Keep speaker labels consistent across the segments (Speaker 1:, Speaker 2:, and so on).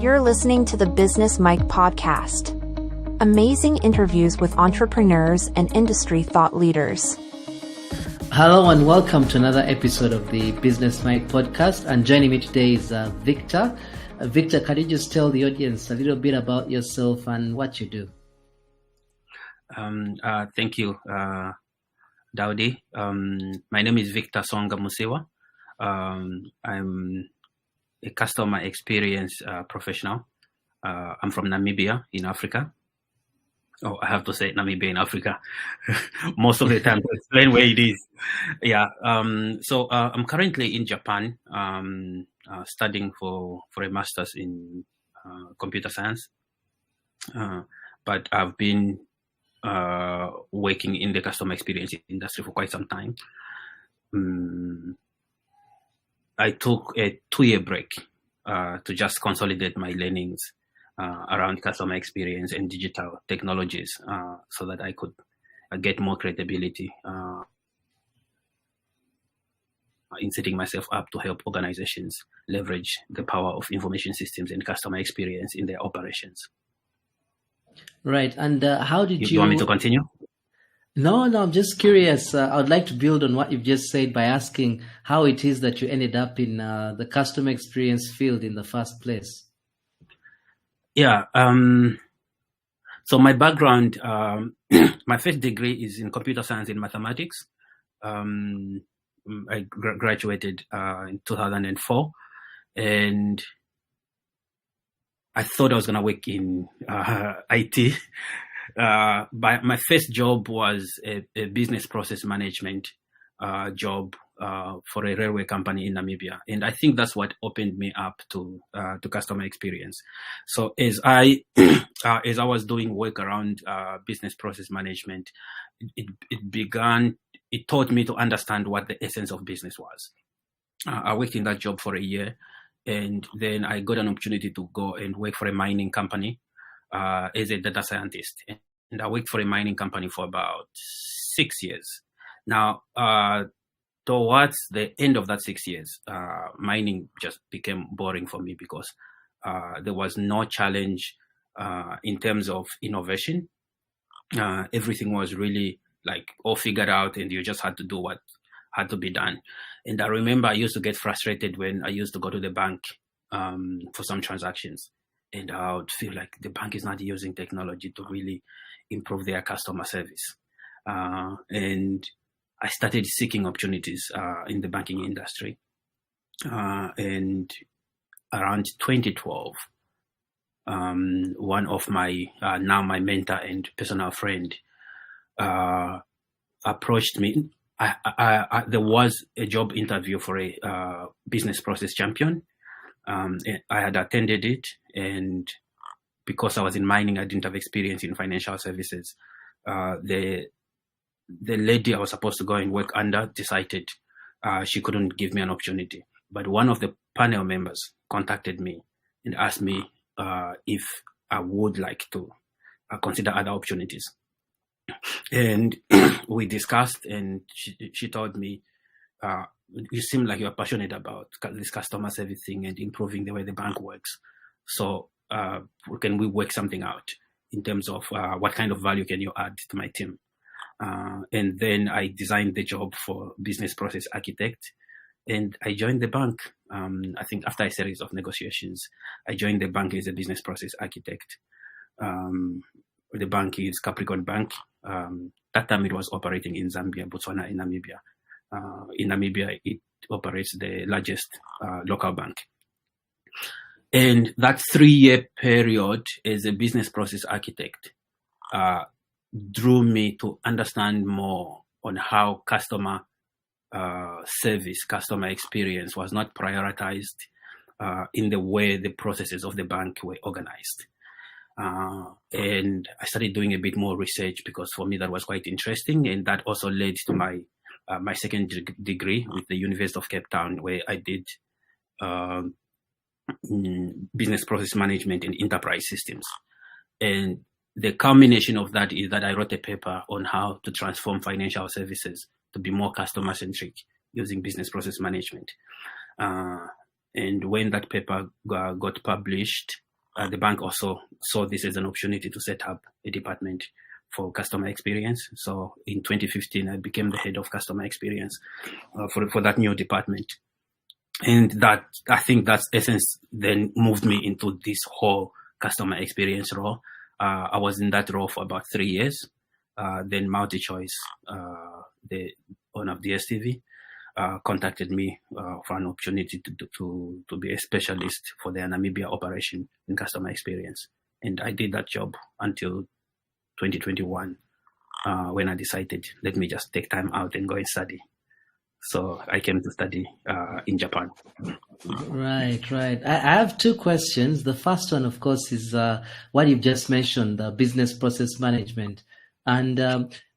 Speaker 1: You're listening to the Business Mike podcast. Amazing interviews with entrepreneurs and industry thought leaders.
Speaker 2: Hello and welcome to another episode of the Business Mike podcast. And joining me today is Victor. Victor, can you just tell the audience a little bit about yourself and what you do?
Speaker 3: Thank you, Daudi. My name is Victor Songa Musiwa. I'm a customer experience professional. I'm from Namibia in Africa. Oh, I have to say Namibia in Africa most of the time to explain where it is. Yeah. So I'm currently in Japan, studying for a master's in computer science. But I've been working in the customer experience industry for quite some time. I took a 2-year break to just consolidate my learnings around customer experience and digital technologies so that I could get more credibility in setting myself up to help organizations leverage the power of information systems and customer experience in their operations.
Speaker 2: Right. And how did you...
Speaker 3: want me to continue?
Speaker 2: No, I'm just curious. I would like to build on what you've just said by asking how it is that you ended up in the customer experience field in the first place.
Speaker 3: Yeah. So my background, my first degree is in computer science and mathematics. I graduated in 2004, and I thought I was going to work in IT. But my first job was a business process management job for a railway company in Namibia, and I think that's what opened me up to customer experience. So as I was doing work around business process management, it taught me to understand what the essence of business was. I worked in that job for a year, and then I got an opportunity to go and work for a mining company as a data scientist. And I worked for a mining company for about 6 years. Now, towards the end of that 6 years, mining just became boring for me because there was no challenge in terms of innovation. Everything was really like all figured out, and you just had to do what had to be done. And I remember I used to get frustrated when I used to go to the bank for some transactions. And I would feel like the bank is not using technology to really improve their customer service. And I started seeking opportunities in the banking industry. And around 2012, one of my, now my mentor and personal friend, approached me. There was a job interview for a business process champion. I had attended it, and because I was in mining, I didn't have experience in financial services. The lady I was supposed to go and work under decided she couldn't give me an opportunity. But one of the panel members contacted me and asked me if I would like to consider other opportunities. And we discussed, and she told me, you seem like you're passionate about this customer service thing and improving the way the bank works. So can we work something out in terms of what kind of value can you add to my team? And then I designed the job for business process architect, and I joined the bank. I think after a series of negotiations, I joined the bank as a business process architect. The bank is Capricorn Bank. That time it was operating in Zambia, Botswana, and Namibia. In Namibia, it operates the largest local bank. And that 3-year period as a business process architect drew me to understand more on how customer service, customer experience was not prioritized in the way the processes of the bank were organized. And I started doing a bit more research because for me that was quite interesting, and that also led to my second degree with the University of Cape Town, where I did business process management and enterprise systems. And the culmination of that is that I wrote a paper on how to transform financial services to be more customer centric using business process management. And when that paper got published, the bank also saw this as an opportunity to set up a department for customer experience. So in 2015, I became the head of customer experience for that new department. And that, I think that's essence then moved me into this whole customer experience role. I was in that role for about 3 years. Then MultiChoice, the owner of DSTV, contacted me for an opportunity to be a specialist for their Namibia operation in customer experience. And I did that job until 2021, when I decided, let me just take time out and go and study. So I came to study in Japan.
Speaker 2: Right. I have two questions. The first one, of course, is what you've just mentioned, the business process management. And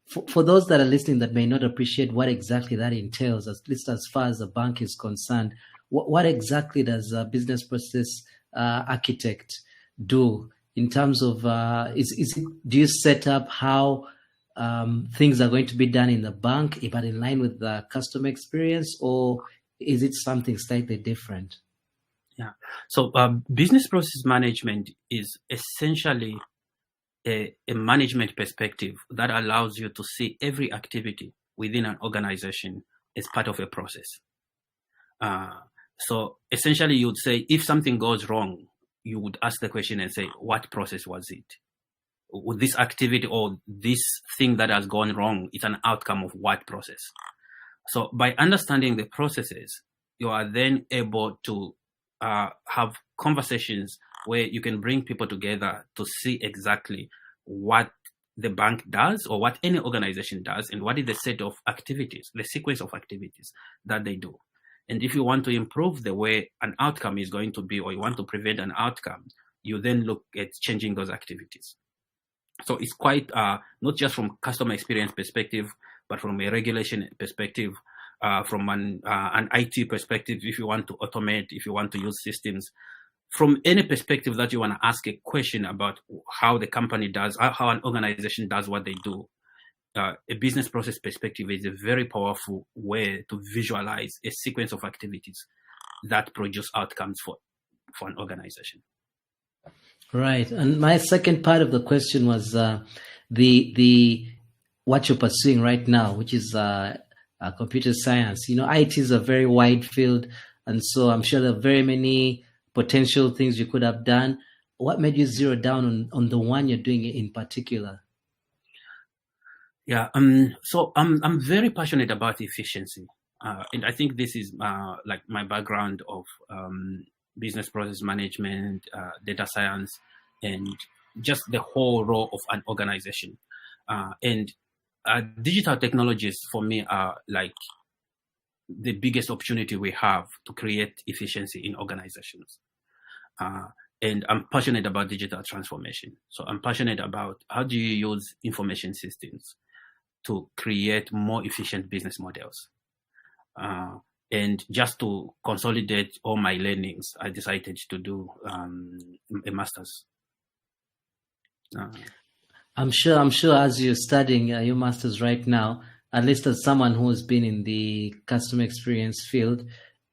Speaker 2: for those that are listening that may not appreciate what exactly that entails, at least as far as the bank is concerned, what exactly does a business process architect do in terms of, do you set up how things are going to be done in the bank, but in line with the customer experience, or is it something slightly different?
Speaker 3: Yeah. So business process management is essentially a management perspective that allows you to see every activity within an organization as part of a process. So essentially, you would say, if something goes wrong, you would ask the question and say, what process was it? With this activity or this thing that has gone wrong, it's an outcome of what process? So by understanding the processes, you are then able to have conversations where you can bring people together to see exactly what the bank does or what any organization does and what is the set of activities, the sequence of activities that they do. And if you want to improve the way an outcome is going to be, or you want to prevent an outcome, you then look at changing those activities. So it's quite not just from customer experience perspective, but from a regulation perspective, from an IT perspective, if you want to automate, if you want to use systems, from any perspective that you want to ask a question about how the company does, how an organization does what they do, a business process perspective is a very powerful way to visualize a sequence of activities that produce outcomes for an organization.
Speaker 2: Right. And my second part of the question was the what you're pursuing right now, which is computer science. IT is a very wide field, and so I'm sure there are very many potential things you could have done. What made you zero down on the one you're doing in particular?
Speaker 3: Yeah. So I'm very passionate about efficiency, and I think this is like my background of business process management, data science, and just the whole role of an organization. And digital technologies for me are like the biggest opportunity we have to create efficiency in organizations. And I'm passionate about digital transformation. So I'm passionate about how do you use information systems to create more efficient business models. And just to consolidate all my learnings, I decided to do a master's.
Speaker 2: I'm sure as you're studying your master's right now, at least as someone who has been in the customer experience field,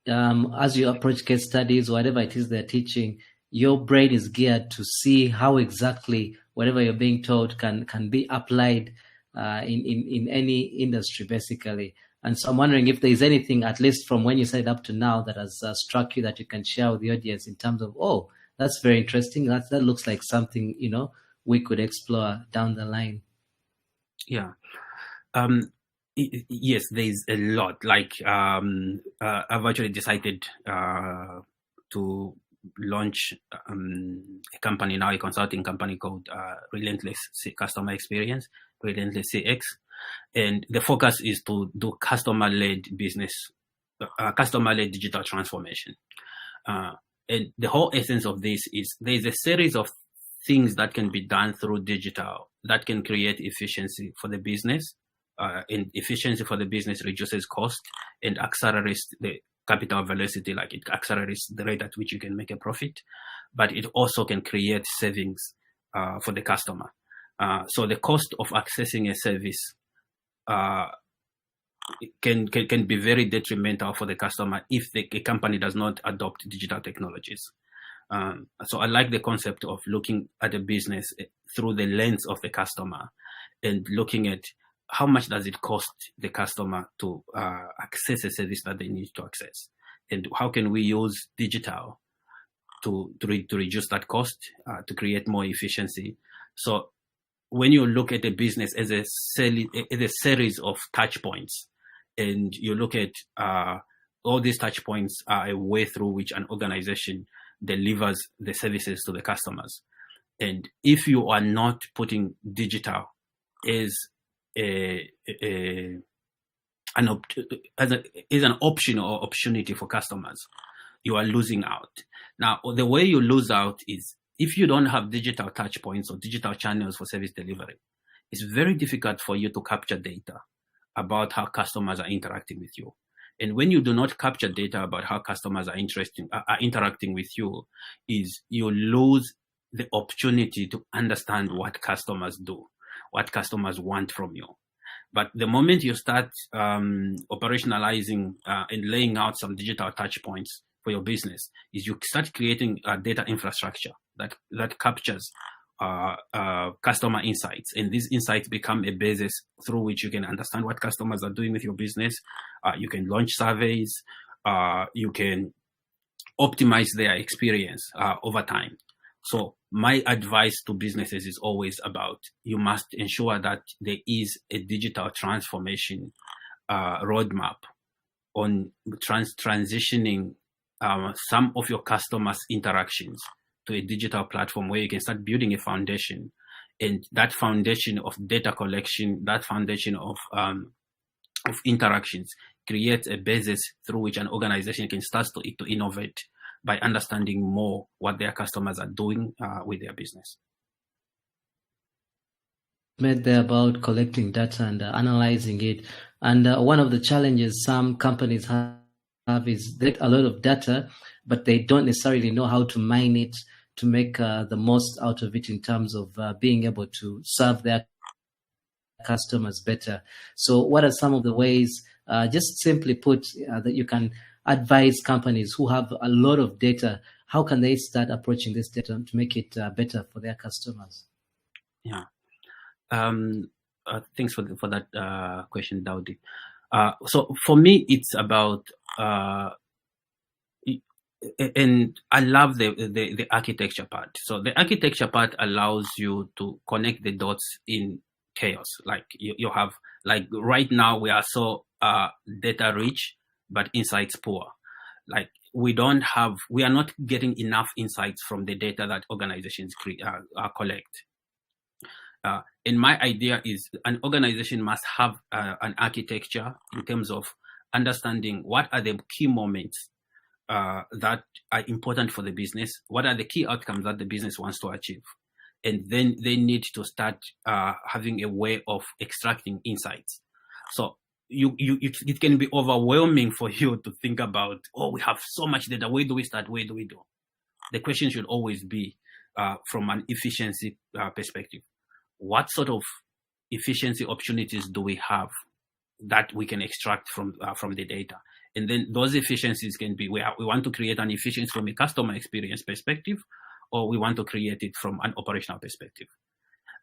Speaker 2: as you approach case studies, whatever it is they're teaching, your brain is geared to see how exactly whatever you're being taught can be applied in any industry, basically. And so I'm wondering if there's anything, at least from when you set it up to now, that has struck you that you can share with the audience in terms of, oh, that's very interesting. That looks like something, we could explore down the line.
Speaker 3: Yeah. Yes, there's a lot. Like, I've actually decided to launch a company now, a consulting company called Relentless Customer Experience, Relentless CX. And the focus is to do customer-led business, customer-led digital transformation. And the whole essence of this is there's a series of things that can be done through digital that can create efficiency for the business. And efficiency for the business reduces cost and accelerates the capital velocity, like it accelerates the rate at which you can make a profit, but it also can create savings for the customer. So the cost of accessing a service can be very detrimental for the customer if a company does not adopt digital technologies. So I like the concept of looking at a business through the lens of the customer and looking at how much does it cost the customer to access a service that they need to access, and how can we use digital to reduce that cost, to create more efficiency. So when you look at a business as a series of touch points, and you look at all these touch points are a way through which an organization delivers the services to the customers. And if you are not putting digital as an option or opportunity for customers, you are losing out. Now, the way you lose out is if you don't have digital touch points or digital channels for service delivery, it's very difficult for you to capture data about how customers are interacting with you. And when you do not capture data about how customers are interacting with you, you lose the opportunity to understand what customers do, what customers want from you. But the moment you start operationalizing and laying out some digital touch points for your business, is you start creating a data infrastructure that captures customer insights, and these insights become a basis through which you can understand what customers are doing with your business. You can launch surveys. You can optimize their experience over time. So my advice to businesses is always about, you must ensure that there is a digital transformation roadmap on transitioning some of your customers' interactions to a digital platform where you can start building a foundation, and that foundation of data collection, that foundation of interactions creates a basis through which an organization can start to innovate by understanding more what their customers are doing with their business.
Speaker 2: Made there about collecting data and analyzing it, and one of the challenges some companies have is they get a lot of data, but they don't necessarily know how to mine it to make the most out of it in terms of being able to serve their customers better. So what are some of the ways, just simply put, that you can advise companies who have a lot of data? How can they start approaching this data to make it better for their customers?
Speaker 3: Yeah. Thanks for that question, Daudi. So for me, it's about, and I love the architecture part. So the architecture part allows you to connect the dots in chaos. Like you have, like right now we are so data rich, but insights poor. Like we are not getting enough insights from the data that organizations collect. And my idea is an organization must have an architecture in terms of understanding what are the key moments that are important for the business, what are the key outcomes that the business wants to achieve. And then they need to start having a way of extracting insights. So it can be overwhelming for you to think about, we have so much data, where do we start, where do we do? The question should always be from an efficiency perspective. What sort of efficiency opportunities do we have that we can extract from the data? And then those efficiencies can be, we want to create an efficiency from a customer experience perspective, or we want to create it from an operational perspective.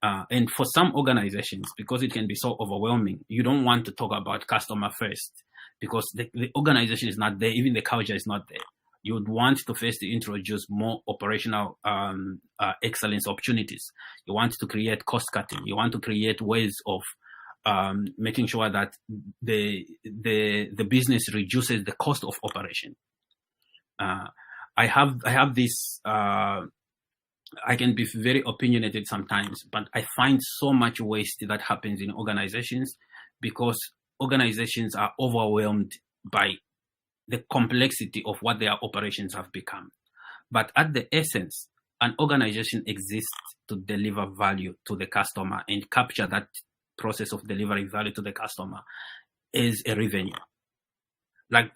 Speaker 3: And for some organizations, because it can be so overwhelming, you don't want to talk about customer first because the organization is not there, even the culture is not there. You would want to first introduce more operational excellence opportunities. You want to create cost cutting. You want to create ways of making sure that the business reduces the cost of operation. I have this. I can be very opinionated sometimes, but I find so much waste that happens in organizations because organizations are overwhelmed by the complexity of what their operations have become. But at the essence, an organization exists to deliver value to the customer and capture that process of delivering value to the customer as a revenue. Like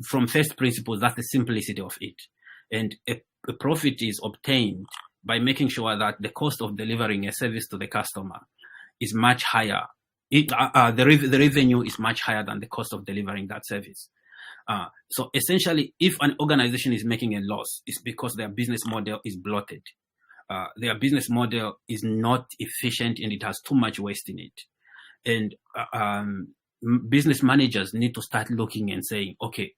Speaker 3: from first principles, that's the simplicity of it. And a profit is obtained by making sure that the cost of delivering a service to the customer is much higher. The revenue is much higher than the cost of delivering that service. So essentially, if an organization is making a loss, it's because their business model is bloated. Their business model is not efficient and it has too much waste in it. And business managers need to start looking and saying, okay,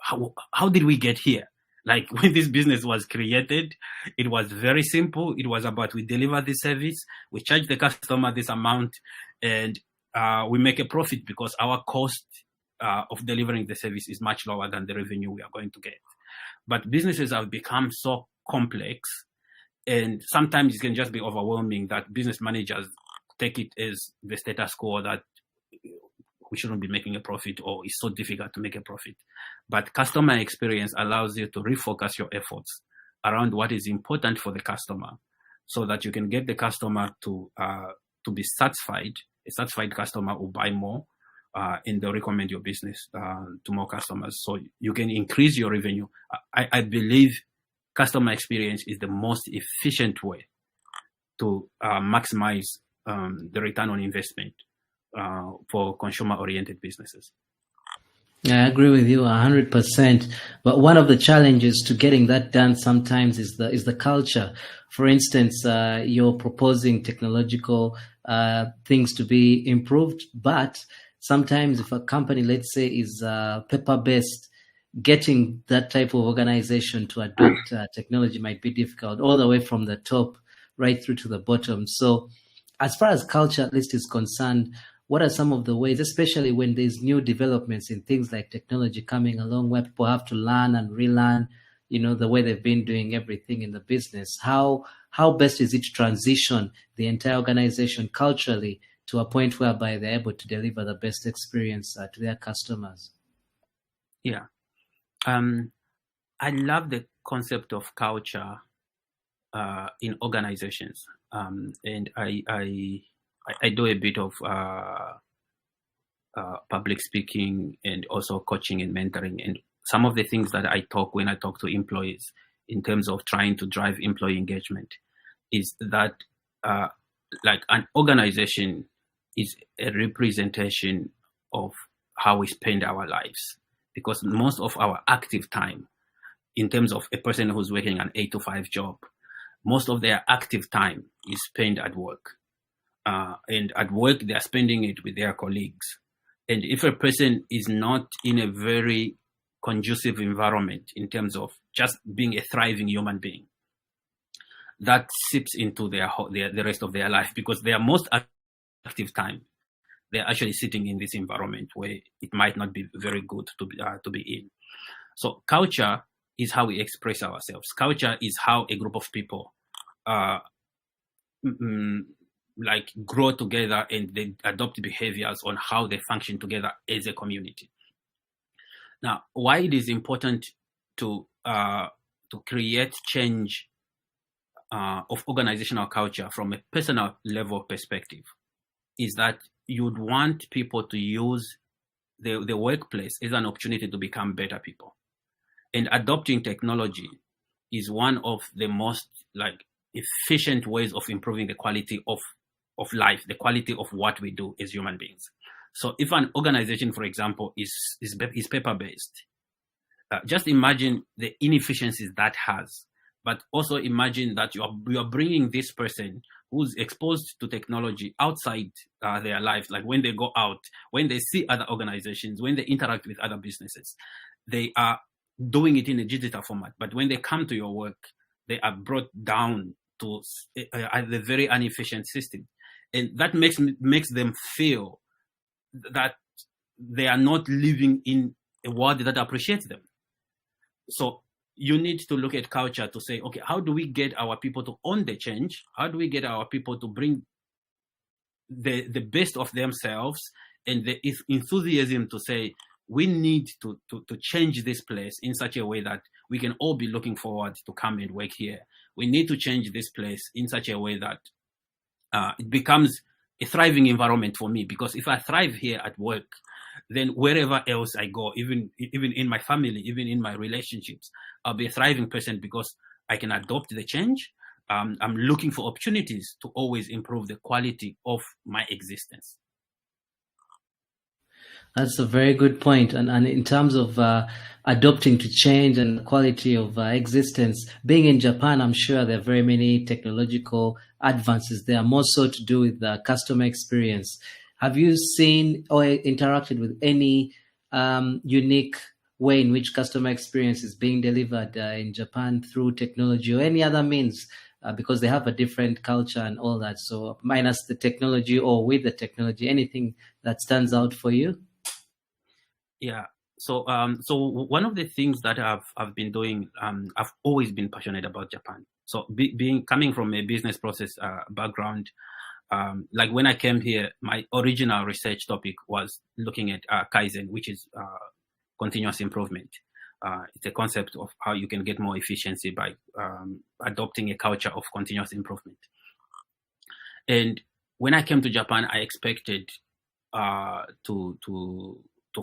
Speaker 3: how did we get here? Like when this business was created, it was very simple. It was about we deliver this service, we charge the customer this amount, and we make a profit because our cost of delivering the service is much lower than the revenue we are going to get. But businesses have become so complex, and sometimes it can just be overwhelming that business managers take it as the status quo that we shouldn't be making a profit or it's so difficult to make a profit. But customer experience allows you to refocus your efforts around what is important for the customer so that you can get the customer to be satisfied. A satisfied customer will buy more and they'll recommend your business to more customers. So you can increase your revenue. I believe customer experience is the most efficient way to maximize the return on investment for consumer-oriented businesses.
Speaker 2: I agree with you 100%. But one of the challenges to getting that done sometimes is the culture. For instance, you're proposing technological things to be improved, but sometimes if a company, let's say, is paper-based, getting that type of organization to adopt technology might be difficult, all the way from the top right through to the bottom. So as far as culture at least is concerned, what are some of the ways, especially when there's new developments in things like technology coming along, where people have to learn and relearn, the way they've been doing everything in the business? How best is it to transition the entire organization culturally to a point whereby they're able to deliver the best experience to their customers?
Speaker 3: Yeah. I love the concept of culture in organizations. And I do a bit of public speaking and also coaching and mentoring. And some of the things that when I talk to employees in terms of trying to drive employee engagement is that like an organization is a representation of how we spend our lives, because most of our active time, in terms of a person who's working an 8-to-5 job, most of their active time is spent at work. And at work, they are spending it with their colleagues. And if a person is not in a very conducive environment in terms of just being a thriving human being, that seeps into the rest of their life, because their most active time, they're actually sitting in this environment where it might not be very good to be in. So culture is how we express ourselves. Culture is how a group of people like grow together and they adopt behaviors on how they function together as a community. Now, why it is important to create change of organizational culture from a personal level perspective is that you'd want people to use the workplace as an opportunity to become better people. And adopting technology is one of the most efficient ways of improving the quality of life, the quality of what we do as human beings. So if an organization, for example, is paper-based, just imagine the inefficiencies that has. But also imagine that you are bringing this person who's exposed to technology outside their lives, like when they go out, when they see other organizations, when they interact with other businesses, they are doing it in a digital format. But when they come to your work, they are brought down to a very inefficient system. And that makes them feel that they are not living in a world that appreciates them. So you need to look at culture to say, okay, how do we get our people to own the change? How do we get our people to bring the best of themselves and the enthusiasm to say, we need to change this place in such a way that we can all be looking forward to come and work here. We need to change this place in such a way that it becomes a thriving environment for me. Because if I thrive here at work, then wherever else I go, even in my family, even in my relationships, I'll be a thriving person because I can adopt the change. I'm looking for opportunities to always improve the quality of my existence.
Speaker 2: That's a very good point. And in terms of adopting to change and quality of existence, being in Japan, I'm sure there are very many technological advances there, more so to do with the customer experience. Have you seen or interacted with any unique way in which customer experience is being delivered in Japan through technology or any other means? Because they have a different culture and all that. So, minus the technology or with the technology, anything that stands out for you?
Speaker 3: Yeah. So one of the things that I've been doing, I've always been passionate about Japan. So being coming from a business process background, like when I came here, my original research topic was looking at Kaizen, which is continuous improvement. It's a concept of how you can get more efficiency by adopting a culture of continuous improvement. And when I came to Japan, I expected to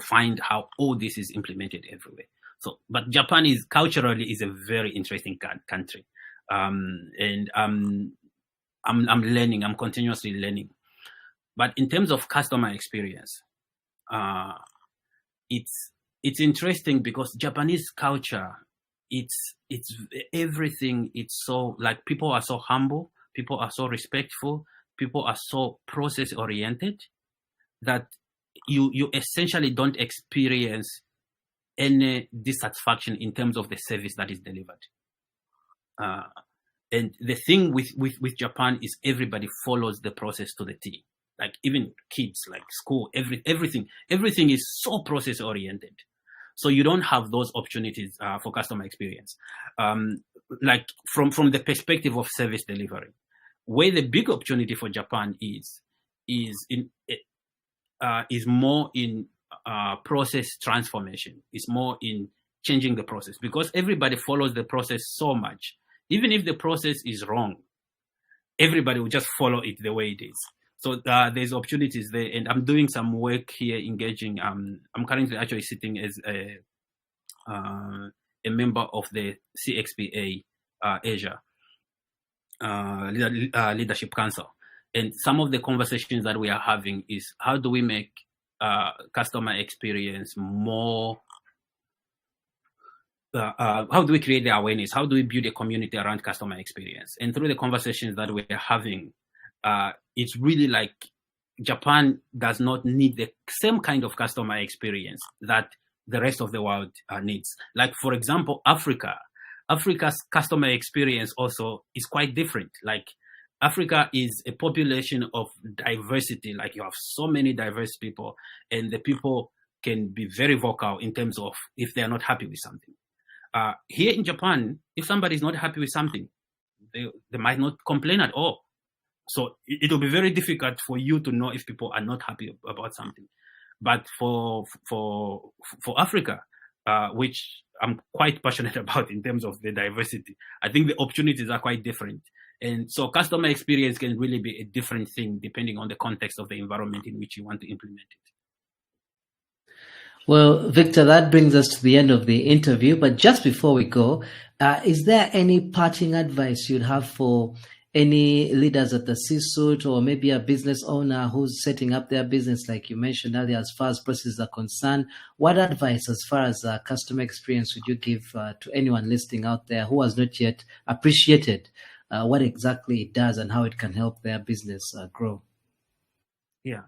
Speaker 3: find how all this is implemented everywhere. So, but Japan is culturally is a very interesting country, and I'm learning. I'm continuously learning. But in terms of customer experience, it's interesting because Japanese culture, it's everything. It's so like people are so humble, people are so respectful, people are so process oriented that you essentially don't experience any dissatisfaction in terms of the service that is delivered. And the thing with Japan is everybody follows the process to the T. Like even kids, like school, everything is so process oriented. So you don't have those opportunities for customer experience. Like from the perspective of service delivery, where the big opportunity for Japan is more in process transformation. It's more in changing the process because everybody follows the process so much. Even if the process is wrong, everybody will just follow it the way it is. So there's opportunities there, and I'm doing some work here engaging. I'm currently actually sitting as a member of the CXPA Asia Leadership Council. And some of the conversations that we are having is how do we make customer experience more, how do we create the awareness? How do we build a community around customer experience? And through the conversations that we are having, it's really like Japan does not need the same kind of customer experience that the rest of the world needs. Like, for example, Africa's customer experience also is quite different. Like, Africa is a population of diversity. Like you have so many diverse people, and the people can be very vocal in terms of if they are not happy with something. Here in Japan, if somebody is not happy with something, they might not complain at all. So it will be very difficult for you to know if people are not happy about something. But for Africa, which I'm quite passionate about in terms of the diversity, I think the opportunities are quite different. And so customer experience can really be a different thing depending on the context of the environment in which you want to implement it.
Speaker 2: Well, Victor, that brings us to the end of the interview. But just before we go, is there any parting advice you'd have for any leaders at the C-suite or maybe a business owner who's setting up their business, like you mentioned earlier, as far as processes are concerned? What advice as far as customer experience would you give to anyone listening out there who has not yet appreciated what exactly it does and how it can help their business grow?
Speaker 3: Yeah.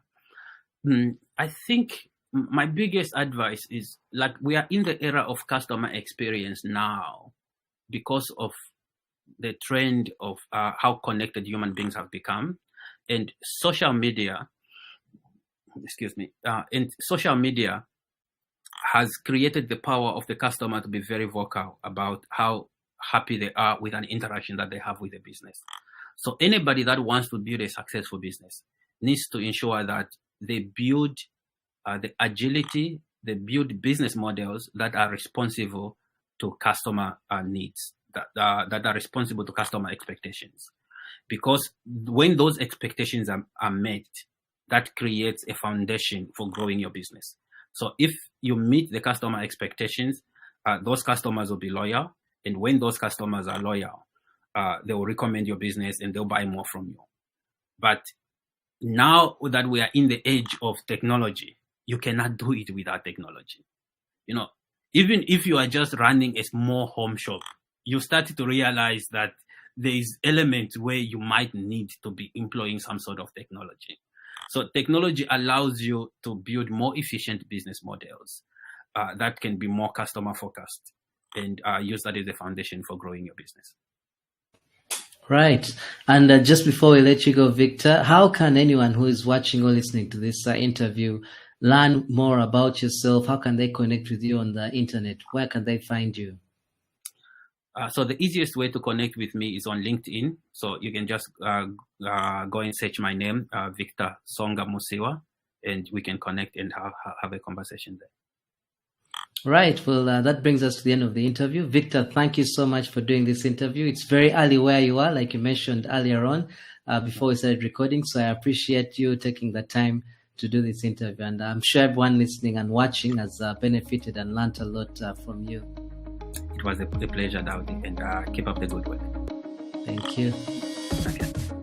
Speaker 3: I think my biggest advice is, like, we are in the era of customer experience now because of the trend of how connected human beings have become, and social media, and social media has created the power of the customer to be very vocal about how happy they are with an interaction that they have with the business. So anybody that wants to build a successful business needs to ensure that they build the agility, they build business models that are responsive to customer needs, that are responsible to customer expectations. Because when those expectations are met, that creates a foundation for growing your business. So if you meet the customer expectations, those customers will be loyal. And when those customers are loyal, they will recommend your business and they'll buy more from you. But now that we are in the age of technology, you cannot do it without technology. Even if you are just running a small home shop, you start to realize that there is elements where you might need to be employing some sort of technology. So technology allows you to build more efficient business models that can be more customer focused, and use that as a foundation for growing your business.
Speaker 2: Right. And just before we let you go, Victor, how can anyone who is watching or listening to this interview learn more about yourself? How can they connect with you on the internet? Where can they find you?
Speaker 3: So the easiest way to connect with me is on LinkedIn. So you can just go and search my name, Victor Songa Musiwa, and we can connect and have a conversation there.
Speaker 2: Right. Well, that brings us to the end of the interview. Victor, thank you so much for doing this interview. It's very early where you are, like you mentioned earlier on, before we started recording. So I appreciate you taking the time to do this interview. And I'm sure everyone listening and watching has benefited and learned a lot from you.
Speaker 3: It was a pleasure, Dowdy, and keep up the good work.
Speaker 2: Thank you.
Speaker 3: Okay.